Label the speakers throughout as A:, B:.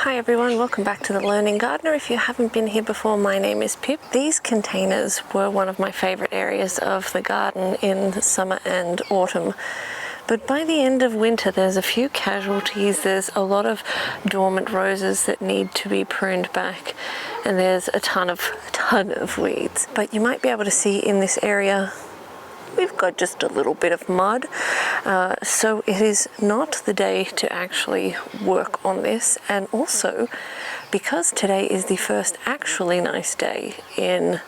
A: Hi everyone, welcome back to The Learning Gardener. If you haven't been here before, my name is Pip. These containers were one of my favourite areas of the garden in summer and autumn. But by the end of winter, there's a few casualties. There's a lot of dormant roses that need to be pruned back, and there's a ton of weeds. But you might be able to see in this area we've got just a little bit of mud, so it is not the day to actually work on this. And also, because today is the first actually nice day in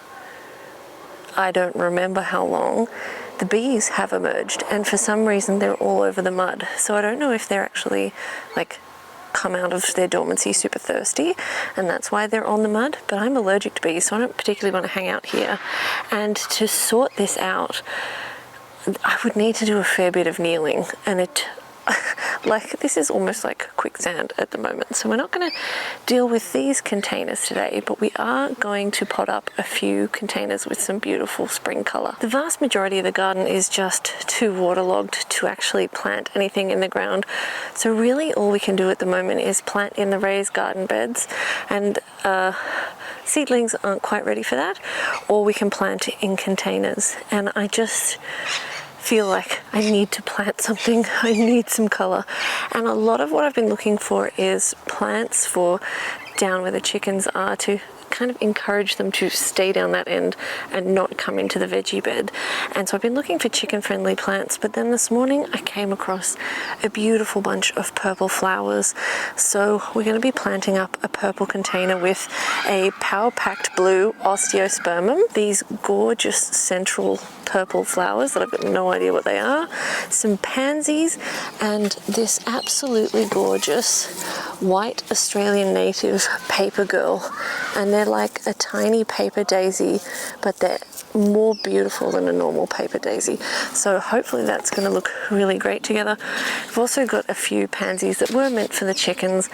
A: I don't remember how long, the bees have emerged, and for some reason they're all over the mud. So I don't know if they're actually come out of their dormancy super thirsty and that's why they're on the mud, but I'm allergic to bees, so I don't particularly want to hang out here. And to sort this out, I would need to do a fair bit of kneeling, and this is almost like quicksand at the moment. So we're not going to deal with these containers today, but we are going to pot up a few containers with some beautiful spring colour. The vast majority of the garden is just too waterlogged to actually plant anything in the ground. So really all we can do at the moment is plant in the raised garden beds, and seedlings aren't quite ready for that, or we can plant in containers. And I just feel like I need to plant something. I need some colour, and a lot of what I've been looking for is plants for down where the chickens are, to kind of encourage them to stay down that end and not come into the veggie bed. And so I've been looking for chicken friendly plants, but then this morning I came across a beautiful bunch of purple flowers. So we're going to be planting up a purple container with a Power Packed Blue Osteospermum, these gorgeous central purple flowers that I've got no idea what they are, some pansies, and this absolutely gorgeous white Australian native paper girl. And they're like a tiny paper daisy, but they're more beautiful than a normal paper daisy. So hopefully that's going to look really great together. I've also got a few pansies that were meant for the chickens,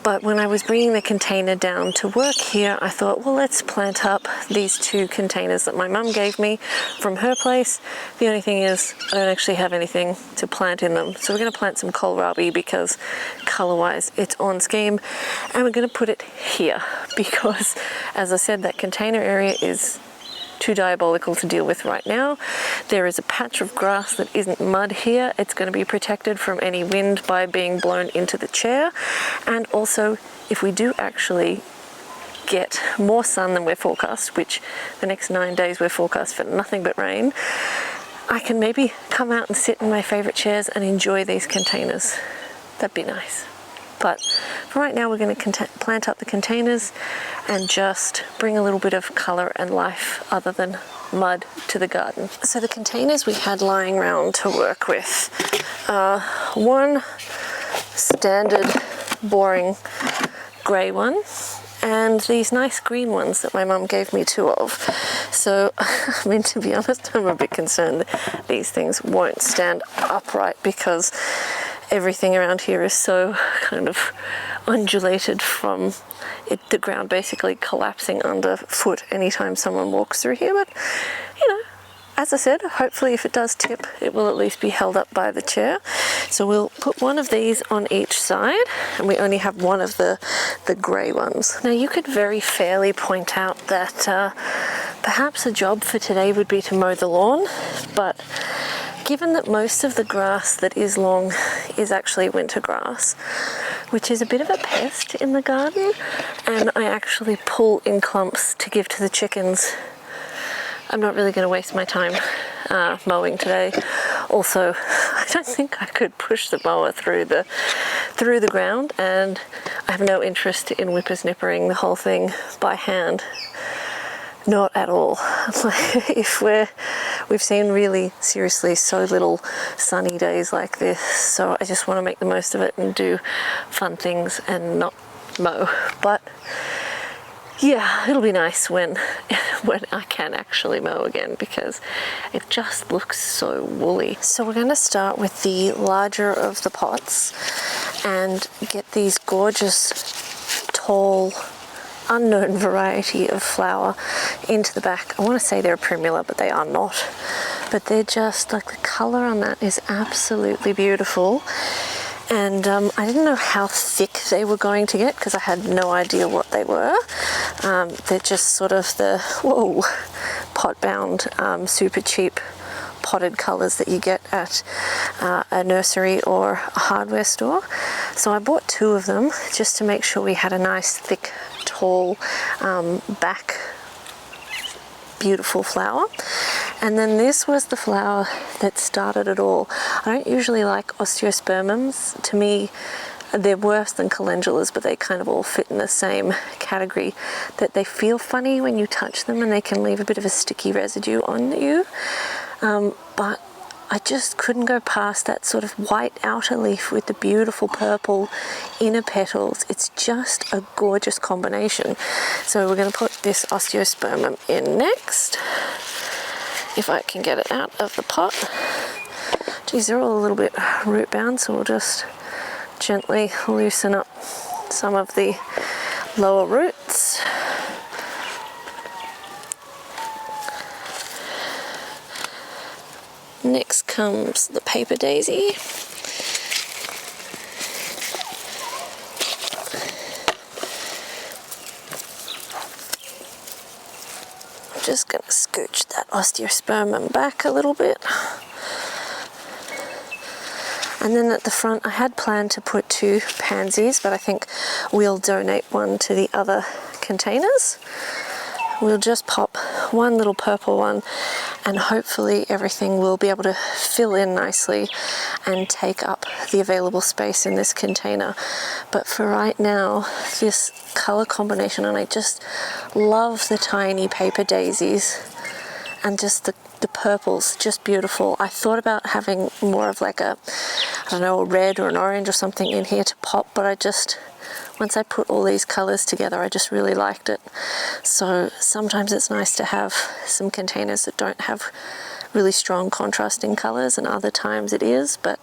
A: but when I was bringing the container down to work here, I thought, well, let's plant up these two containers that my mum gave me from her place. The only thing is I don't actually have anything to plant in them. So we're going to plant some kohlrabi because colour-wise it's on scheme. And we're going to put it here because, as I said, that container area is too diabolical to deal with right now. There is a patch of grass that isn't mud here. It's going to be protected from any wind by being blown into the chair. And also, if we do actually get more sun than we're forecast, which the next 9 days we're forecast for nothing but rain, I can maybe come out and sit in my favourite chairs and enjoy these containers. That'd be nice. But for right now, we're going to plant up the containers and just bring a little bit of colour and life other than mud to the garden. So the containers we had lying around to work with, one standard boring grey one, and these nice green ones that my mum gave me two of. So, I mean, to be honest, I'm a bit concerned that these things won't stand upright because everything around here is so kind of undulated from the ground basically collapsing underfoot anytime someone walks through here. But, you know, as I said, hopefully if it does tip, it will at least be held up by the chair. So we'll put one of these on each side, and we only have one of the grey ones. Now you could very fairly point out that perhaps a job for today would be to mow the lawn, but given that most of the grass that is long is actually winter grass, which is a bit of a pest in the garden, and I actually pull in clumps to give to the chickens, I'm not really going to waste my time mowing today. Also, I don't think I could push the mower through the ground, and I have no interest in whippersnippering the whole thing by hand. Not at all. We've seen really seriously so little sunny days like this, so I just want to make the most of it and do fun things and not mow. But yeah, it'll be nice when I can actually mow again because it just looks so woolly. So we're going to start with the larger of the pots and get these gorgeous tall unknown variety of flower into the back. I want to say they're a primula, but they are not. But they're just like, the colour on that is absolutely beautiful. And I didn't know how thick they were going to get because I had no idea what they were. They're just sort of the, whoa, pot-bound, super cheap potted colours that you get at a nursery or a hardware store. So I bought 2 of them just to make sure we had a nice, thick, tall back, beautiful flower. And then this was the flower that started it all. I don't usually like osteospermums. To me, they're worse than calendulas, but they kind of all fit in the same category, that they feel funny when you touch them and they can leave a bit of a sticky residue on you. But I just couldn't go past that sort of white outer leaf with the beautiful purple inner petals. It's just a gorgeous combination. So we're going to put this osteospermum in next, if I can get it out of the pot. Geez, they're all a little bit root bound, so we'll just gently loosen up some of the lower roots. Next comes the paper daisy. I'm just going to scooch that osteospermum back a little bit. And then at the front I had planned to put 2 pansies, but I think we'll donate one to the other containers. We'll just pop one little purple one, and hopefully everything will be able to fill in nicely and take up the available space in this container. But for right now, this color combination, and I just love the tiny paper daisies and just the purple's just beautiful. I thought about having more of like a, I don't know, a red or an orange or something in here to pop, but once I put all these colors together, I just really liked it. So sometimes it's nice to have some containers that don't have really strong contrasting colors, and other times it is, but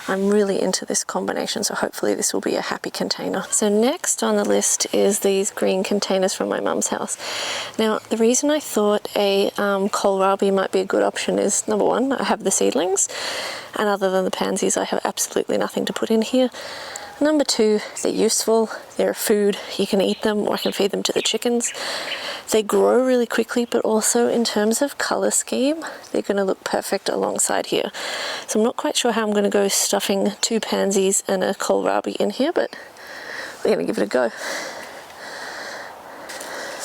A: I'm really into this combination, so hopefully this will be a happy container. So next on the list is these green containers from my mum's house. Now, the reason I thought a kohlrabi might be a good option is, number one, I have the seedlings, and other than the pansies, I have absolutely nothing to put in here. Number two, they're useful, they're food, you can eat them or I can feed them to the chickens. They grow really quickly, but also in terms of color scheme, they're going to look perfect alongside here. So I'm not quite sure how I'm going to go stuffing 2 pansies and a kohlrabi in here, but we're going to give it a go.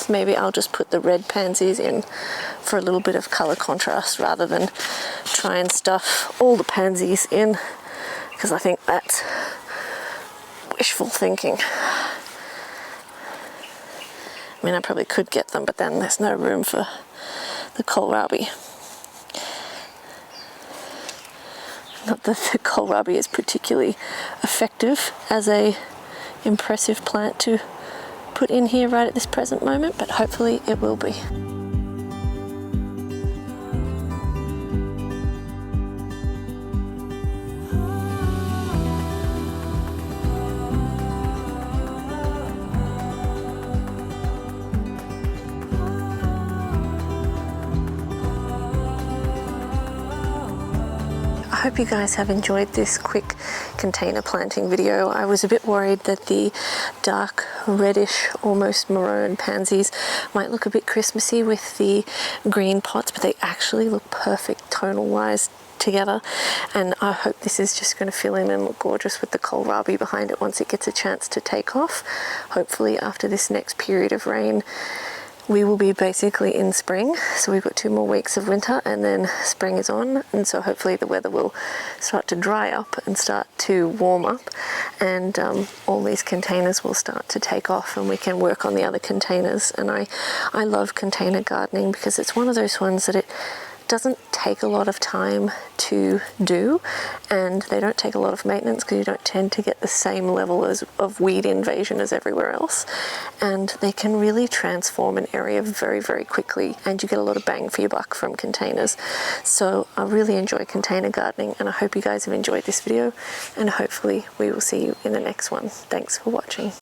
A: Maybe I'll just put the red pansies in for a little bit of color contrast rather than try and stuff all the pansies in, because I think that's wishful thinking. I mean, I probably could get them, but then there's no room for the kohlrabi. Not that the kohlrabi is particularly effective as a impressive plant to put in here right at this present moment, but hopefully it will be. I hope you guys have enjoyed this quick container planting video. I was a bit worried that the dark reddish, almost maroon pansies might look a bit Christmassy with the green pots, but they actually look perfect tonal wise together, and I hope this is just going to fill in and look gorgeous with the kohlrabi behind it once it gets a chance to take off. Hopefully after this next period of rain we will be basically in spring, so we've got 2 more weeks of winter and then spring is on, and so hopefully the weather will start to dry up and start to warm up, and all these containers will start to take off and we can work on the other containers. And I love container gardening because it's one of those ones that it doesn't take a lot of time to do, and they don't take a lot of maintenance because you don't tend to get the same level of weed invasion as everywhere else, and they can really transform an area very, very quickly, and you get a lot of bang for your buck from containers. So I really enjoy container gardening, and I hope you guys have enjoyed this video, and hopefully we will see you in the next one. Thanks for watching.